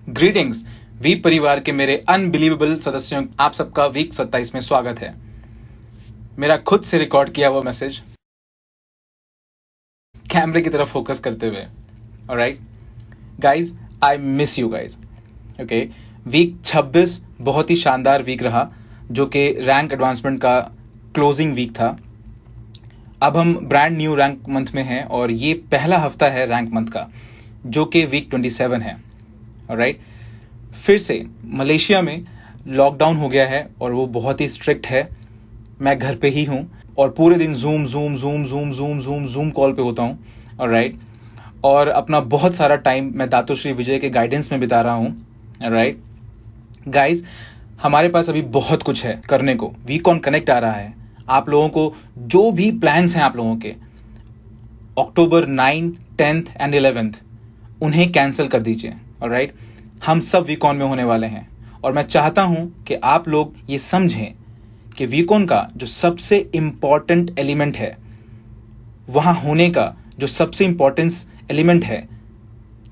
Greetings we परिवार के मेरे अनबिलीवेबल सदस्यों, आप सबका वीक 27 में स्वागत है। मेरा खुद से रिकॉर्ड किया हुआ मैसेज कैमरे की तरफ फोकस करते हुए। Alright guys, I miss you guys. Okay, week 26 बहुत ही शानदार वीक रहा, जो कि रैंक एडवांसमेंट का क्लोजिंग वीक था। अब हम ब्रांड न्यू रैंक मंथ में हैं और ये पहला हफ्ता है रैंक मंथ का, जो कि वीक 27 है। ऑलराइट, फिर से मलेशिया में लॉकडाउन हो गया है और वो बहुत ही स्ट्रिक्ट है। मैं घर पे ही हूं और पूरे दिन जूम कॉल पे होता हूं। ऑलराइट, और अपना बहुत सारा टाइम मैं दातोश्री विजय के गाइडेंस में बिता रहा हूं। ऑलराइट गाइज, हमारे पास अभी बहुत कुछ है करने को। वीकॉन कनेक्ट आ रहा है। आप लोगों को जो भी प्लान्स हैं आप लोगों के अक्टूबर 9, 10 एंड 11 उन्हें कैंसिल कर दीजिए। ऑलराइट, हम सब वीकॉन में होने वाले हैं और मैं चाहता हूं कि आप लोग ये समझें कि वीकॉन का जो सबसे इंपॉर्टेंट एलिमेंट है, वहां होने का जो सबसे इंपॉर्टेंस एलिमेंट है,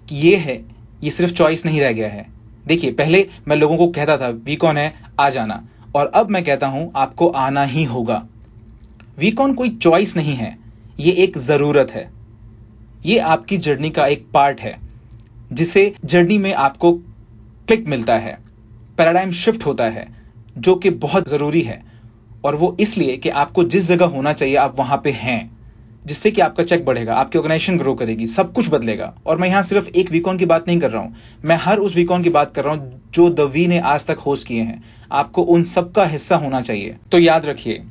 ये सिर्फ चॉइस नहीं रह गया है। देखिए, पहले मैं लोगों को कहता था वीकॉन है आ जाना, और अब मैं कहता हूं आपको आना ही होगा। वीकॉन कोई चॉइस नहीं है, ये एक जरूरत है। ये आपकी जर्नी का एक पार्ट है, जिसे जर्नी में आपको क्लिक मिलता है, पैराडाइम शिफ्ट होता है, जो कि बहुत जरूरी है। और वो इसलिए कि आपको जिस जगह होना चाहिए आप वहां पे हैं, जिससे कि आपका चेक बढ़ेगा, आपकी ऑर्गेनाइजेशन ग्रो करेगी, सब कुछ बदलेगा। और मैं यहां सिर्फ एक वीकॉन की बात नहीं कर रहा हूं, मैं हर उस वीकॉन की बात कर रहा हूं जो द वी ने आज तक होस्ट किए हैं। आपको उन सब का हिस्सा होना चाहिए। तो याद रखिए,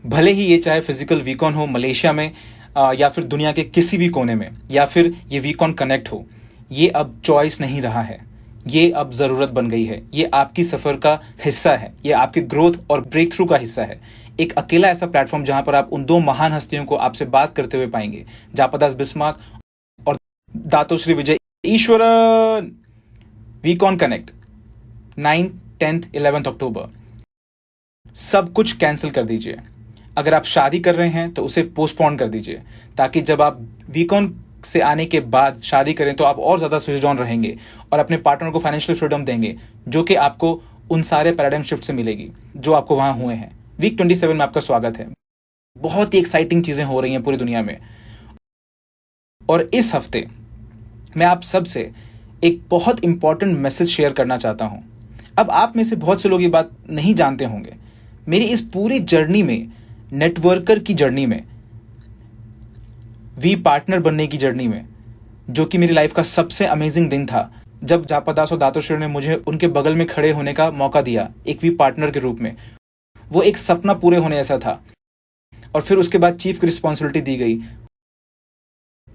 भले ही ये चाहे फिजिकल वीकॉन हो मलेशिया में या फिर दुनिया के किसी भी कोने में, या फिर ये वीकॉन कनेक्ट हो, ये अब चॉइस नहीं रहा है, ये अब जरूरत बन गई है। ये आपकी सफर का हिस्सा है, ये आपके ग्रोथ और ब्रेक थ्रू का हिस्सा है। एक अकेला ऐसा प्लेटफॉर्म जहां पर आप उन दो महान हस्तियों को आपसे बात करते हुए पाएंगे, जापादास बिस्मार्क और दातोश्री विजय ईश्वरन। वीकॉन कनेक्ट 9, 10, 11 अक्टूबर। सब कुछ कैंसिल कर दीजिए। अगर आप शादी कर रहे हैं तो उसे पोस्टपोन कर दीजिए, ताकि जब आप वीकॉन से आने के बाद शादी करें तो आप और ज्यादा स्विच ऑन रहेंगे और अपने पार्टनर को फाइनेंशियल फ्रीडम देंगे, जो कि आपको उन सारे पैराडाइम शिफ्ट से मिलेगी जो आपको वहां हुए हैं। वीक 27 में आपका स्वागत है। बहुत ही एक्साइटिंग चीजें हो रही हैं पूरी दुनिया में। और इस हफ्ते मैं आप सबसे एक बहुत इंपॉर्टेंट मैसेज शेयर करना चाहता हूं। अब आप में से बहुत से लोग ये बात नहीं जानते होंगे। मेरी इस पूरी जर्नी में, नेटवर्कर की जर्नी में, वी पार्टनर बनने की जर्नी में, जो कि मेरी लाइफ का सबसे अमेजिंग दिन था, जब जापादास और दातोश्री ने मुझे उनके बगल में खड़े होने का मौका दिया एक वी पार्टनर के रूप में। वो एक सपना पूरे होने जैसा था। और फिर उसके बाद चीफ की रिस्पॉन्सिबिलिटी दी गई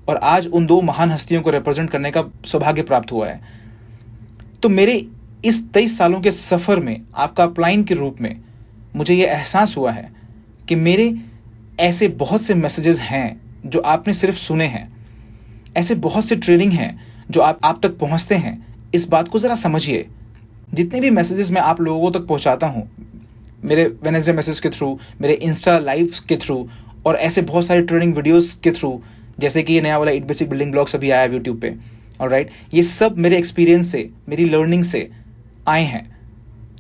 और आज उन दो महान हस्तियों को रिप्रेजेंट करने का सौभाग्य प्राप्त हुआ है। तो मेरे इस 23 सालों के सफर में आपका अपलाइन के रूप में मुझे यह एहसास हुआ है कि मेरे ऐसे बहुत से मैसेजेस हैं जो आपने सिर्फ सुने हैं। ऐसे बहुत से ट्रेनिंग हैं जो आप तक पहुंचते हैं। इस बात को जरा समझिए। जितने भी मैसेजेस मैं आप लोगों तक पहुंचाता हूं, मेरे वेडनेसडे मैसेज के थ्रू, मेरे इंस्टा लाइव के थ्रू, और ऐसे बहुत सारे ट्रेनिंग वीडियोस के थ्रू, जैसे कि ये नया वाला 8 बेसिक बिल्डिंग ब्लॉक्स अभी आया है यूट्यूब पे। ऑलराइट, ये सब मेरे एक्सपीरियंस से, मेरी लर्निंग से आए हैं,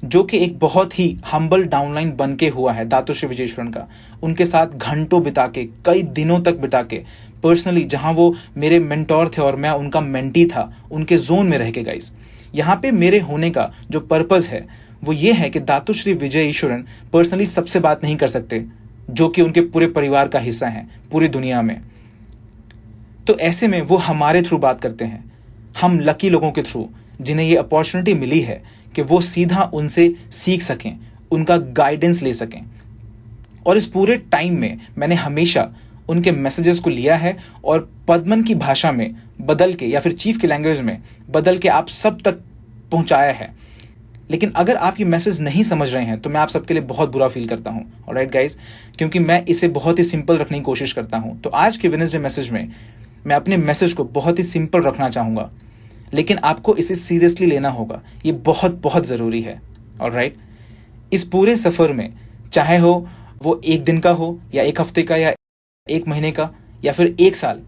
जो कि एक बहुत ही हम्बल डाउनलाइन बन के हुआ है दातोश्री विजयेश्वरन का। उनके साथ घंटों बिता के, कई दिनों तक बिता के, पर्सनली जहां वो मेरे मेंटोर थे और मैं उनका मेंटी था, उनके जोन में रह के। गाइस, यहां पे मेरे होने का जो पर्पस है वो ये है कि दातोश्री विजय ईश्वरन पर्सनली सबसे बात नहीं कर सकते, जो कि उनके पूरे परिवार का हिस्सा हैं पूरी दुनिया में। तो ऐसे में वो हमारे थ्रू बात करते हैं, हम लकी लोगों के थ्रू, जिन्हें ये अपॉर्चुनिटी मिली है कि वो सीधा उनसे सीख सकें, उनका गाइडेंस ले सकें। और इस पूरे टाइम में मैंने हमेशा उनके मैसेजेस को लिया है और पद्मन की भाषा में बदल के या फिर चीफ की लैंग्वेज में बदल के आप सब तक पहुंचाया है। लेकिन अगर आप ये मैसेज नहीं समझ रहे हैं तो मैं आप सबके लिए बहुत बुरा फील करता हूं, ऑलराइट गाइस, क्योंकि मैं इसे बहुत ही सिंपल रखने की कोशिश करता हूं। तो आज के वेडनेसडे मैसेज में मैं अपने मैसेज को बहुत ही सिंपल रखना चाहूंगा, लेकिन आपको इसे सीरियसली लेना होगा, ये बहुत बहुत जरूरी है, ऑलराइट। इस पूरे सफर में चाहे हो वो 1 दिन का हो या 1 हफ्ते का या 1 महीने का या फिर 1 साल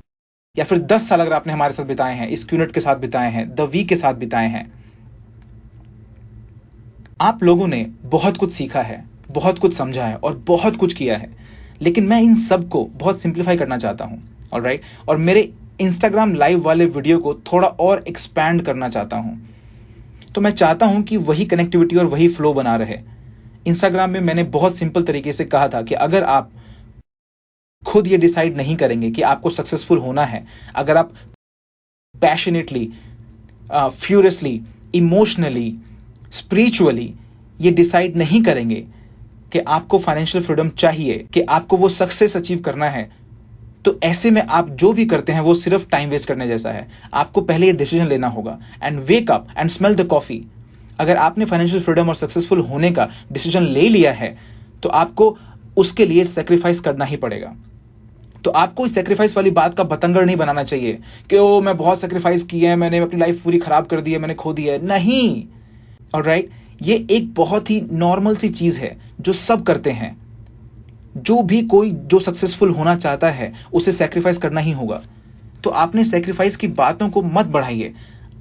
या फिर 10 साल अगर आपने हमारे साथ बिताए हैं, इस क्यूनेट के साथ बिताए हैं, द वीक के साथ बिताए हैं, आप लोगों ने बहुत कुछ सीखा है, बहुत कुछ समझा है और बहुत कुछ किया है। लेकिन मैं इन सब को बहुत सिंप्लीफाई करना चाहता हूं, ऑलराइट, और मेरे इंस्टाग्राम लाइव वाले वीडियो को थोड़ा और एक्सपैंड करना चाहता हूं। तो मैं चाहता हूं कि वही कनेक्टिविटी और वही फ्लो बना रहे। इंस्टाग्राम में मैंने बहुत सिंपल तरीके से कहा था कि अगर आप खुद ये डिसाइड नहीं करेंगे कि आपको सक्सेसफुल होना है, अगर आप पैशनेटली, फ्यूरियसली, इमोशनली, स्पिरिचुअली ये डिसाइड नहीं करेंगे कि आपको फाइनेंशियल फ्रीडम चाहिए, कि आपको वो सक्सेस अचीव करना है, तो ऐसे में आप जो भी करते हैं वो सिर्फ टाइम वेस्ट करने जैसा है। आपको पहले ये डिसीजन लेना होगा and wake up and smell the coffee. अगर आपने फाइनेंशियल फ्रीडम और सक्सेसफुल होने का डिसीजन ले लिया है तो आपको उसके लिए सेक्रीफाइस करना ही पड़ेगा। तो आपको इस सेक्रीफाइस वाली बात का बतंगड़ नहीं बनाना चाहिए कि ओ मैं बहुत सेक्रीफाइस की है, मैंने अपनी लाइफ पूरी खराब कर दी है, मैंने खो दी है। नहीं, ऑलराइट, ये एक बहुत ही नॉर्मल सी चीज है जो सब करते हैं। जो भी कोई जो सक्सेसफुल होना चाहता है उसे सेक्रीफाइस करना ही होगा। तो आपने सेक्रीफाइस की बातों को मत बढ़ाइए,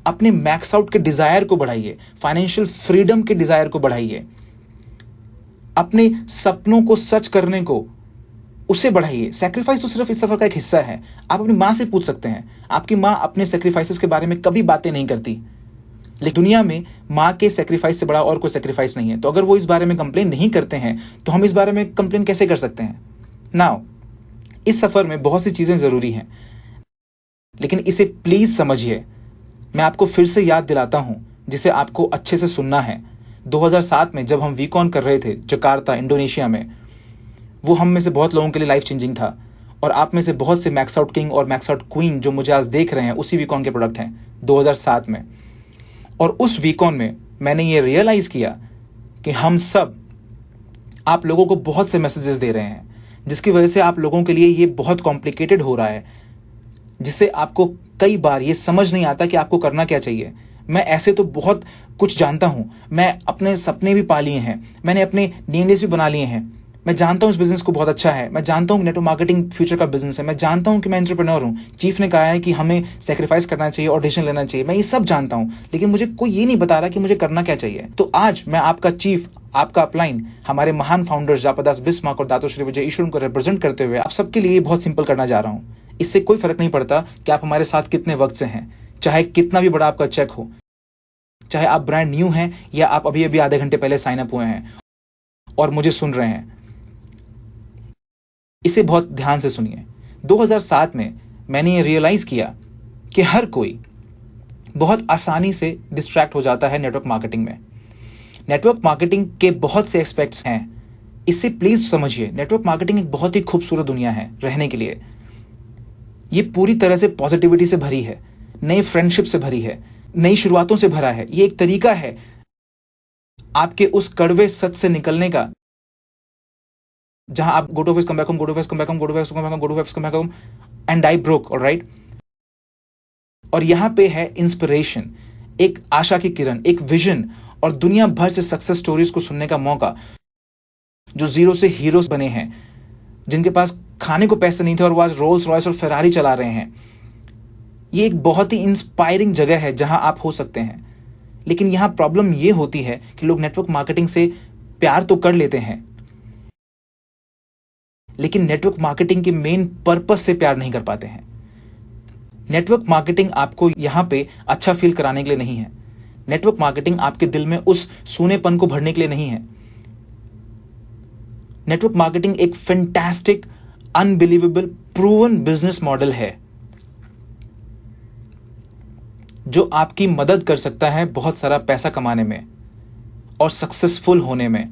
अपने मैक्स आउट के डिजायर को बढ़ाइए, फाइनेंशियल फ्रीडम के डिजायर को बढ़ाइए, अपने सपनों को सच करने को उसे बढ़ाइए। सेक्रीफाइस तो सिर्फ इस सफर का एक हिस्सा है। आप अपनी मां से पूछ सकते हैं, आपकी मां अपने सेक्रीफाइसेस के बारे में कभी बातें नहीं करती, लेकिन दुनिया में मां के सेक्रीफाइस से बड़ा और कोई सेक्रीफाइस नहीं है। तो अगर वो इस बारे में कंप्लेन नहीं करते हैं तो हम इस बारे में कंप्लेन कैसे कर सकते हैं? नाउ, इस सफर में बहुत सी चीजें जरूरी हैं, लेकिन इसे प्लीज समझिए। मैं आपको फिर से याद दिलाता हूं, जिसे आपको अच्छे से सुनना है। 2007 में जब हम वीकॉन कर रहे थे जकार्ता, इंडोनेशिया में, वो हम में से बहुत लोगों के लिए लाइफ चेंजिंग था। और आप में से बहुत से मैक्स आउट किंग और मैक्स आउट क्वीन जो मुझे आज देख रहे हैं उसी वीकॉन के प्रोडक्ट हैं 2007 में। और उस वीकॉन में मैंने ये रियलाइज किया कि हम सब आप लोगों को बहुत से मैसेजेस दे रहे हैं, जिसकी वजह से आप लोगों के लिए ये बहुत कॉम्प्लिकेटेड हो रहा है, जिससे आपको कई बार ये समझ नहीं आता कि आपको करना क्या चाहिए। मैं ऐसे तो बहुत कुछ जानता हूं, मैं अपने सपने भी पा लिए हैं, मैंने अपने नेमलेस भी बना लिए हैं, मैं जानता हूं इस बिजनेस को बहुत अच्छा है, मैं जानता हूं नेटवर्क मार्केटिंग फ्यूचर का बिजनेस है, मैं जानता हूं कि मैं एंटरप्रेन्योर हूं, चीफ ने कहा है कि हमें सेक्रीफाइस करना चाहिए और डिसीजन लेना चाहिए, मैं ये सब जानता हूं, लेकिन मुझे कोई ये नहीं बता रहा कि मुझे करना क्या चाहिए। तो आज मैं आपका चीफ, आपका अपलाइन, हमारे महान फाउंडर्स जापादास बिस्मार्क और दातोश्री विजय ईश्वरन को रिप्रेजेंट करते हुए आप सबके लिए बहुत सिंपल करना जा रहा हूं। इससे कोई फर्क नहीं पड़ता कि आप हमारे साथ कितने वक्त से हैं, चाहे कितना भी बड़ा आपका चेक हो, चाहे आप ब्रांड न्यू हैं या आप अभी अभी आधे घंटे पहले साइन अप हुए हैं और मुझे सुन रहे हैं। इसे बहुत ध्यान से सुनिए। 2007 में मैंने ये रियलाइज किया कि हर कोई बहुत आसानी से डिस्ट्रैक्ट हो जाता है नेटवर्क मार्केटिंग में। नेटवर्क मार्केटिंग के बहुत से एस्पेक्ट्स हैं, इसे प्लीज समझिए। नेटवर्क मार्केटिंग एक बहुत ही खूबसूरत दुनिया है रहने के लिए। ये पूरी तरह से पॉजिटिविटी से भरी है, नई फ्रेंडशिप से भरी है, नई शुरुआतों से भरा है। ये एक तरीका है आपके उस कड़वे सच से निकलने का, जहां आप go to office, come back home, go to office, come back home, go to office, come back home, go to office, come back home and die broke, alright? और यहां पे है इंस्पिरेशन, एक आशा की किरण, एक विजन और दुनिया भर से सक्सेस स्टोरीज को सुनने का मौका, जो जीरो से हीरोज बने हैं, जिनके पास खाने को पैसे नहीं थे और वो आज रोल्स रॉयस और फेरारी चला रहे हैं। ये एक बहुत ही इंस्पायरिंग जगह है जहां आप हो सकते हैं। लेकिन यहां प्रॉब्लम ये होती है कि लोग नेटवर्क मार्केटिंग से प्यार तो कर लेते हैं, लेकिन नेटवर्क मार्केटिंग के मेन पर्पस से प्यार नहीं कर पाते हैं। नेटवर्क मार्केटिंग आपको यहां पे अच्छा फील कराने के लिए नहीं है। नेटवर्क मार्केटिंग आपके दिल में उस सूनेपन को भरने के लिए नहीं है। नेटवर्क मार्केटिंग एक fantastic, unbelievable, proven business model है जो आपकी मदद कर सकता है बहुत सारा पैसा कमाने में और सक्सेसफुल होने में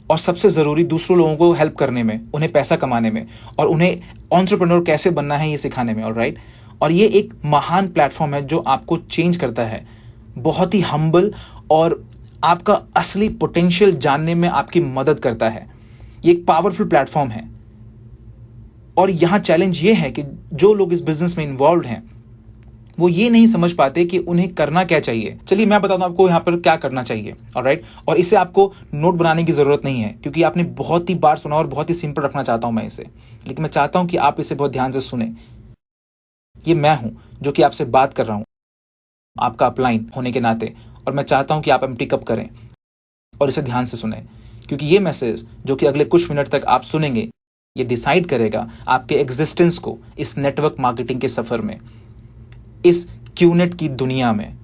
और सबसे जरूरी दूसरों लोगों को हेल्प करने में, उन्हें पैसा कमाने में और उन्हें एंटरप्रेन्योर कैसे बनना है ये सिखाने में। ऑलराइट, और ये एक महान प्लेटफॉर्म है जो आपको चेंज करता है, बहुत ही हम्बल, और आपका असली पोटेंशियल जानने में आपकी मदद करता है। ये एक पावरफुल प्लेटफॉर्म है। और यहां चैलेंज ये है कि जो लोग इस बिजनेस में इन्वॉल्व हैं वो ये नहीं समझ पाते कि उन्हें करना क्या चाहिए। चलिए मैं बताता हूं आपको यहां पर क्या करना चाहिए। ऑलराइट, और इसे आपको नोट बनाने की जरूरत नहीं है क्योंकि आपने बहुत ही बार सुना और बहुत ही सिंपल रखना चाहता हूं मैं इसे, लेकिन मैं चाहता हूं कि आप इसे बहुत ध्यान से सुने। ये मैं हूं जो कि आपसे बात कर रहा हूं, आपका अपलाइन होने के नाते, और मैं चाहता हूं कि आप पिकअप करें और इसे ध्यान से सुने, क्योंकि ये मैसेज जो कि अगले कुछ मिनट तक आप सुनेंगे ये डिसाइड करेगा आपके एग्जिस्टेंस को इस नेटवर्क मार्केटिंग के सफर में, इस क्यूनेट की दुनिया में।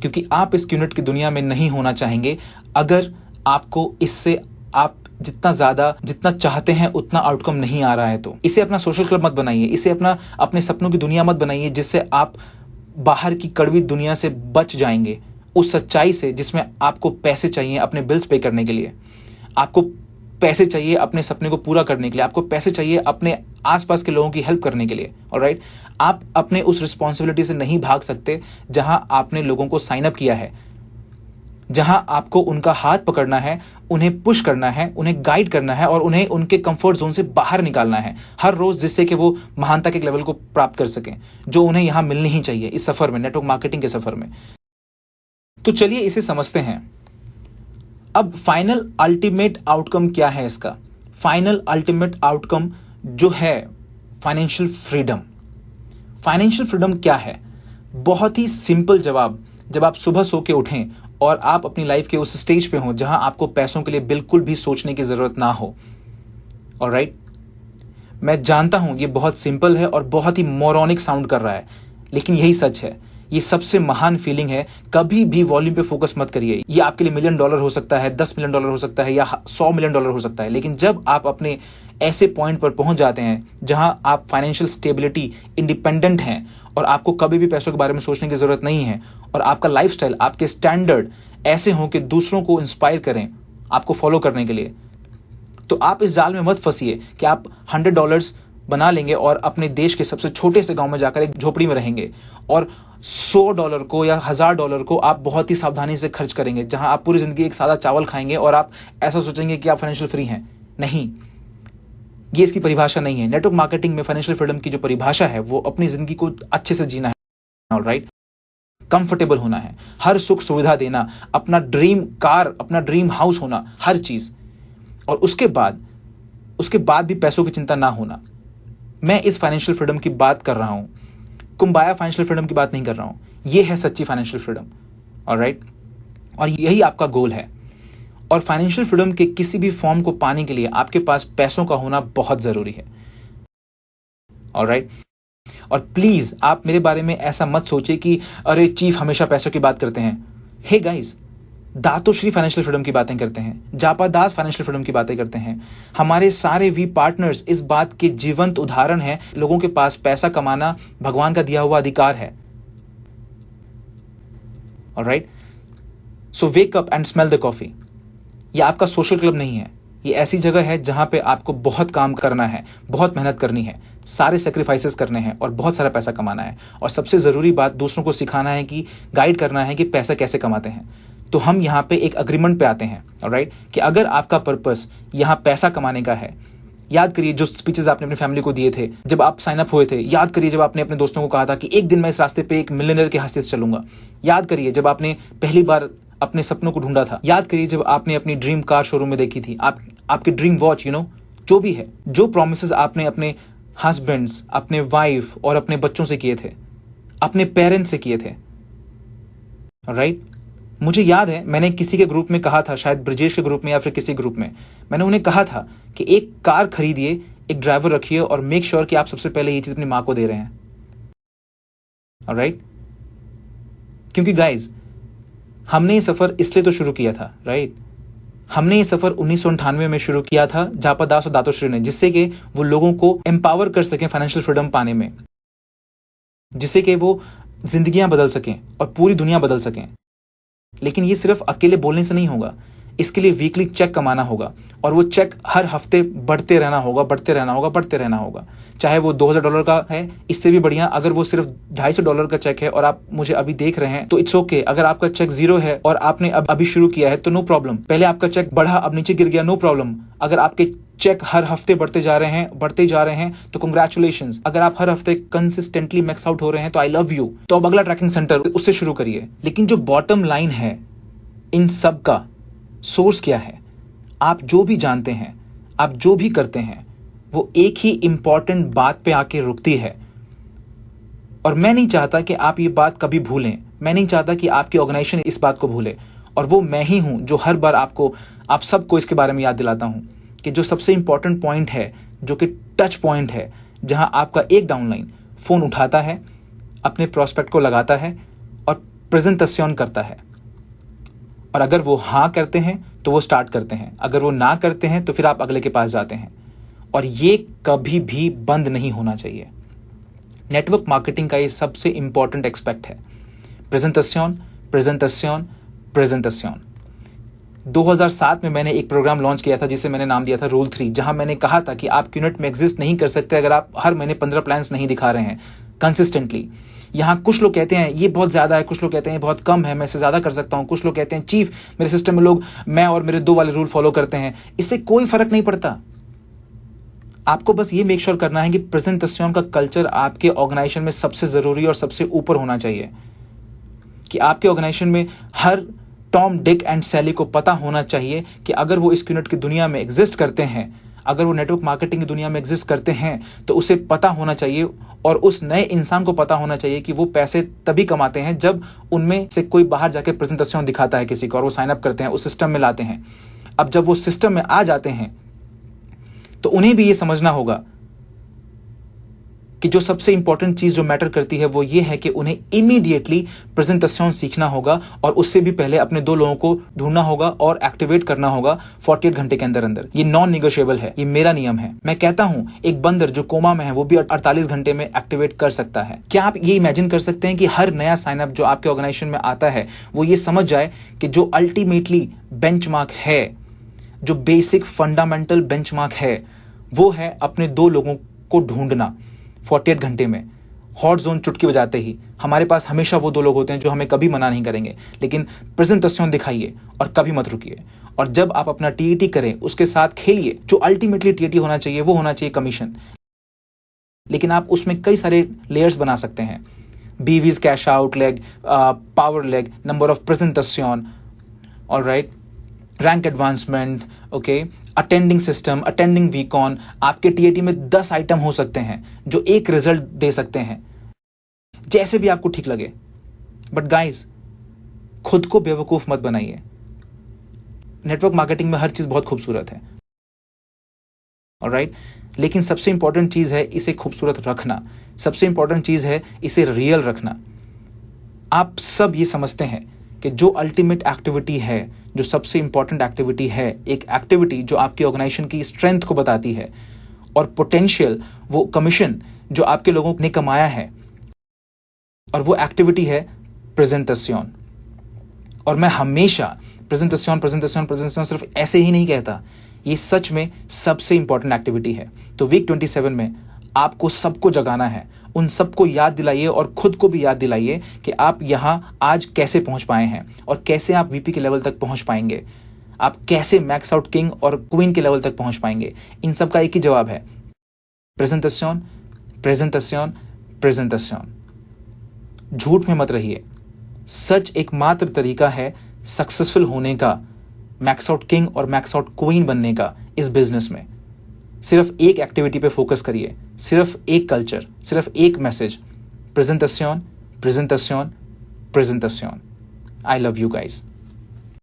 क्योंकि आप इस क्यूनेट की दुनिया में नहीं होना चाहेंगे अगर आपको इससे आप जितना चाहते हैं उतना आउटकम नहीं आ रहा है। तो इसे अपना सोशल क्लब मत बनाइए, इसे अपने सपनों की दुनिया मत बनाइए जिससे आप बाहर की कड़वी दुनिया से बच जाएंगे, उस सच्चाई से जिसमें आपको पैसे चाहिए अपने बिल्स पे करने के लिए, आपको पैसे चाहिए अपने सपने को पूरा करने के लिए, आपको पैसे चाहिए अपने आसपास के लोगों की हेल्प करने के लिए। ऑलराइट, आप अपने उस रिस्पॉन्सिबिलिटी से नहीं भाग सकते जहां आपने लोगों को साइन अप किया है, जहां आपको उनका हाथ पकड़ना है, उन्हें पुश करना है, उन्हें गाइड करना है और उन्हें उनके कंफर्ट जोन से बाहर निकालना है हर रोज, जिससे कि वो महानता के लेवल को प्राप्त कर सकें जो उन्हें यहां मिलनी ही चाहिए इस सफर में, नेटवर्क मार्केटिंग के सफर में। तो चलिए इसे समझते हैं। अब फाइनल अल्टीमेट आउटकम क्या है इसका? फाइनल अल्टीमेट आउटकम जो है फाइनेंशियल फ्रीडम। फाइनेंशियल फ्रीडम क्या है? बहुत ही सिंपल जवाब, जब आप सुबह सो के उठें और आप अपनी लाइफ के उस स्टेज पे हो जहां आपको पैसों के लिए बिल्कुल भी सोचने की जरूरत ना हो। ऑलराइट, मैं जानता हूं ये बहुत सिंपल है और बहुत ही मोरॉनिक साउंड कर रहा है, लेकिन यही सच है। ये सबसे महान फीलिंग है। कभी भी वॉल्यूम पे फोकस मत करिए। ये आपके लिए $1 मिलियन हो सकता है, $10 मिलियन हो सकता है या $100 मिलियन हो सकता है, लेकिन जब आप अपने ऐसे पॉइंट पर पहुंच जाते हैं जहां आप फाइनेंशियल स्टेबिलिटी, इंडिपेंडेंट हैं और आपको कभी भी पैसों के बारे में सोचने की जरूरत नहीं है और आपका लाइफस्टाइल, आपके स्टैंडर्ड ऐसे हों कि दूसरों को इंस्पायर करें आपको फॉलो करने के लिए, तो आप इस जाल में मत फंसिए कि आप $100 बना लेंगे और अपने देश के सबसे छोटे से गांव में जाकर एक झोपड़ी में रहेंगे और $100 को या $1000 को आप बहुत ही सावधानी से खर्च करेंगे, जहां आप पूरी जिंदगी एक सादा चावल खाएंगे और आप ऐसा सोचेंगे कि आप फाइनेंशियल फ्री हैं। नहीं, ये इसकी परिभाषा नहीं है। नेटवर्क मार्केटिंग में फाइनेंशियल फ्रीडम की जो परिभाषा है वो अपनी जिंदगी को अच्छे से जीना है। ऑलराइट, कंफर्टेबल होना है, हर सुख सुविधा देना, अपना ड्रीम कार, अपना ड्रीम हाउस होना, हर चीज, और उसके बाद भी पैसों की चिंता ना होना। मैं इस फाइनेंशियल फ्रीडम की बात कर रहा हूं, कुंबाया फाइनेंशियल फ्रीडम की बात नहीं कर रहा हूं। यह है सच्ची फाइनेंशियल फ्रीडम। ऑलराइट, और यही आपका गोल है। और फाइनेंशियल फ्रीडम के किसी भी फॉर्म को पाने के लिए आपके पास पैसों का होना बहुत जरूरी है। ऑलराइट, और प्लीज आप मेरे बारे में ऐसा मत सोचिए कि अरे चीफ हमेशा पैसों की बात करते हैं। हे गाइस, दातोश्री फाइनेंशियल फ्रीडम की बातें करते हैं, जापा दास फाइनेंशियल फ्रीडम की बातें करते हैं। हमारे सारे वी पार्टनर्स इस बात के जीवंत उदाहरण हैं। लोगों के पास पैसा कमाना भगवान का दिया हुआ अधिकार है। Alright, so wake up and smell the coffee. ये आपका सोशल क्लब नहीं है, ये ऐसी जगह है जहां पे आपको बहुत काम करना है, बहुत मेहनत करनी है, सारे सेक्रीफाइसेस करने हैं और बहुत सारा पैसा कमाना है। और सबसे जरूरी बात, दूसरों को सिखाना है कि गाइड करना है कि पैसा कैसे कमाते हैं। तो हम यहां पे एक अग्रीमेंट पे आते हैं। ऑलराइट, कि अगर आपका पर्पस यहां पैसा कमाने का है, याद करिए जो स्पीचेस आपने अपनी फैमिली को दिए थे जब आप साइन अप हुए थे, याद करिए जब आपने अपने दोस्तों को कहा था कि एक दिन मैं इस रास्ते पे एक मिलियनेयर के हाथ से चलूंगा, याद करिए जब आपने पहली बार अपने सपनों को ढूंढा था, याद करिए जब आपने अपनी ड्रीम कार शोरूम में देखी थी, आपके ड्रीम वॉच, जो भी है, जो प्रॉमिसेस आपने अपने हस्बैंड्स, अपने वाइफ और अपने बच्चों से किए थे, अपने पेरेंट्स से किए थे। राइट, मुझे याद है मैंने किसी के ग्रुप में कहा था, शायद ब्रजेश के ग्रुप में या फिर किसी ग्रुप में, मैंने उन्हें कहा था कि एक कार खरीदिए, एक ड्राइवर रखिए और मेक श्योर कि आप सबसे पहले ये चीज अपनी मां को दे रहे हैं। ऑलराइट, क्योंकि गाइज हमने ये सफर इसलिए तो शुरू किया था। राइट, हमने ये सफर 1998 में शुरू किया था, जापा दास और दातोश्री ने, जिससे कि वो लोगों को एम्पावर कर सकें फाइनेंशियल फ्रीडम पाने में, जिससे कि वो जिंदगियां बदल सकें और पूरी दुनिया बदल सकें। लेकिन ये सिर्फ अकेले बोलने से नहीं होगा, इसके लिए वीकली चेक कमाना होगा और वो चेक हर हफ्ते बढ़ते रहना होगा। चाहे वो $2000 का है, इससे भी बढ़िया अगर वो सिर्फ $250 का चेक है और आप मुझे अभी देख रहे हैं तो इट्स ओके। अगर आपका चेक 0 है और आपने अभी शुरू किया है तो नो प्रॉब्लम। पहले आपका चेक बढ़ा, अब नीचे गिर गया, नो प्रॉब्लम। अगर आपके चेक हर हफ्ते बढ़ते जा रहे हैं तो कंग्रेचुलेशंस। अगर आप हर हफ्ते कंसिस्टेंटली मैक्स आउट हो रहे हैं तो आई लव यू। तो अब अगला ट्रैकिंग सेंटर उससे शुरू करिए। लेकिन जो बॉटम लाइन है इन सब का सोर्स क्या है? आप जो भी जानते हैं, आप जो भी करते हैं, वो एक ही इंपॉर्टेंट बात पे आके रुकती है। और मैं नहीं चाहता कि आप ये बात कभी भूलें। मैं नहीं चाहता कि आपकी ऑर्गेनाइजेशन इस बात को भूले। और वो मैं ही हूं जो हर बार आप सबको इसके बारे में याद दिलाता हूं कि जो सबसे इंपॉर्टेंट पॉइंट है, जो कि टच पॉइंट है, जहां आपका एक डाउनलाइन फोन उठाता है, अपने प्रोस्पेक्ट को लगाता है और प्रेजेंटेशन करता है। और अगर वो हाँ करते हैं तो वो स्टार्ट करते हैं, अगर वो ना करते हैं तो फिर आप अगले के पास जाते हैं। और ये कभी भी बंद नहीं होना चाहिए। नेटवर्क मार्केटिंग का ये सबसे इंपॉर्टेंट एस्पेक्ट है। प्रेजेंटेशन। 2007 में मैंने एक प्रोग्राम लॉन्च किया था जिसे मैंने नाम दिया था रूल 3, जहां मैंने कहा था कि आप क्यूनेट में एग्जिस्ट नहीं कर सकते अगर आप हर महीने 15 प्लान्स नहीं दिखा रहे हैं कंसिस्टेंटली। यहां कुछ लोग कहते हैं ये बहुत ज्यादा है, कुछ लोग कहते हैं बहुत कम है, मैं इससे ज्यादा कर सकता हूं। कुछ लोग कहते हैं चीफ, मेरे सिस्टम में लोग मैं और मेरे 2 वाले रूल फॉलो करते हैं। इससे कोई फर्क नहीं पड़ता। आपको बस ये मेक श्योर करना है कि प्रेजेंटेशन का कल्चर आपके ऑर्गेनाइजेशन में सबसे जरूरी और सबसे ऊपर होना चाहिए। कि आपके ऑर्गेनाइजेशन में हर टॉम, डिक एंड सैली को पता होना चाहिए कि अगर वो इस क्यूनेट की दुनिया में एग्जिस्ट करते हैं, अगर वो नेटवर्क मार्केटिंग की दुनिया में एग्जिस्ट करते हैं, तो उसे पता होना चाहिए और उस नए इंसान को पता होना चाहिए कि वो पैसे तभी कमाते हैं जब उनमें से कोई बाहर जाके प्रेजेंटेशन दिखाता है किसी को और वो साइन अप करते हैं, उस सिस्टम में लाते हैं। अब जब वो सिस्टम में आ जाते हैं तो उन्हें भी ये समझना होगा कि जो सबसे इंपॉर्टेंट चीज जो मैटर करती है वो ये है कि उन्हें इमीडिएटली प्रेजेंटेशन सीखना होगा और उससे भी पहले अपने 2 लोगों को ढूंढना होगा और एक्टिवेट करना होगा 48 घंटे के अंदर अंदर। ये नॉन निगोशिएबल है, ये मेरा नियम है। मैं कहता हूं एक बंदर जो कोमा में है वो भी 48 घंटे में एक्टिवेट कर सकता है। क्या आप ये इमेजिन कर सकते हैं कि हर नया साइनअप जो आपके ऑर्गेनाइजेशन में आता है वो ये समझ जाए कि जो अल्टीमेटली बेंचमार्क है, जो बेसिक फंडामेंटल बेंचमार्क है, वो है अपने 2 लोगों को ढूंढना 48 घंटे में। हॉट जोन चुटकी बजाते ही हमारे पास हमेशा वो 2 लोग होते हैं जो हमें कभी मना नहीं करेंगे। लेकिन प्रेजेंटेशन दिखाइए और कभी मत रुकिए। और जब आप अपना टीईटी करें उसके साथ खेलिए। जो अल्टीमेटली टीईटी होना चाहिए वो होना चाहिए कमीशन। लेकिन आप उसमें कई सारे लेयर्स बना सकते हैं। BVs, cash out leg, power leg, number of presentation, alright, rank advancement, okay, attending system, attending वीकॉन। आपके टीएटी में 10 आइटम हो सकते हैं जो एक रिजल्ट दे सकते हैं, जैसे भी आपको ठीक लगे। बट गाइस, खुद को बेवकूफ मत बनाइए। नेटवर्क मार्केटिंग में हर चीज बहुत खूबसूरत है, ऑलराइट, लेकिन सबसे इंपॉर्टेंट चीज है इसे खूबसूरत रखना। सबसे इंपॉर्टेंट चीज है इसे रियल रखना। आप सब ये समझते हैं कि जो अल्टीमेट एक्टिविटी है, जो सबसे इंपॉर्टेंट एक्टिविटी है, एक एक्टिविटी जो आपकी ऑर्गेनाइजेशन की स्ट्रेंथ को बताती है और पोटेंशियल, वो कमीशन जो आपके लोगों ने कमाया है, और वो एक्टिविटी है प्रेजेंटेशन। और मैं हमेशा प्रेजेंटेशन सिर्फ ऐसे ही नहीं कहता, ये सच में सबसे इंपॉर्टेंट एक्टिविटी है। तो वीक 27 में आपको सबको जगाना है, उन सबको याद दिलाइए और खुद को भी याद दिलाइए कि आप यहां आज कैसे पहुंच पाए हैं और कैसे आप वीपी के लेवल तक पहुंच पाएंगे। आप कैसे मैक्स आउट किंग और क्वीन के लेवल तक पहुंच पाएंगे। इन सब का एक ही जवाब है, प्रेजेंटेशन, प्रेजेंटेशन, प्रेजेंटेशन। झूठ में मत रहिए। सच एकमात्र तरीका है सक्सेसफुल होने का, मैक्स आउट किंग और मैक्स आउट क्वीन बनने का इस बिजनेस में। सिर्फ एक एक्टिविटी पे फोकस करिए, सिर्फ एक कल्चर, सिर्फ एक message, presentation, presentation, presentation. I love you guys.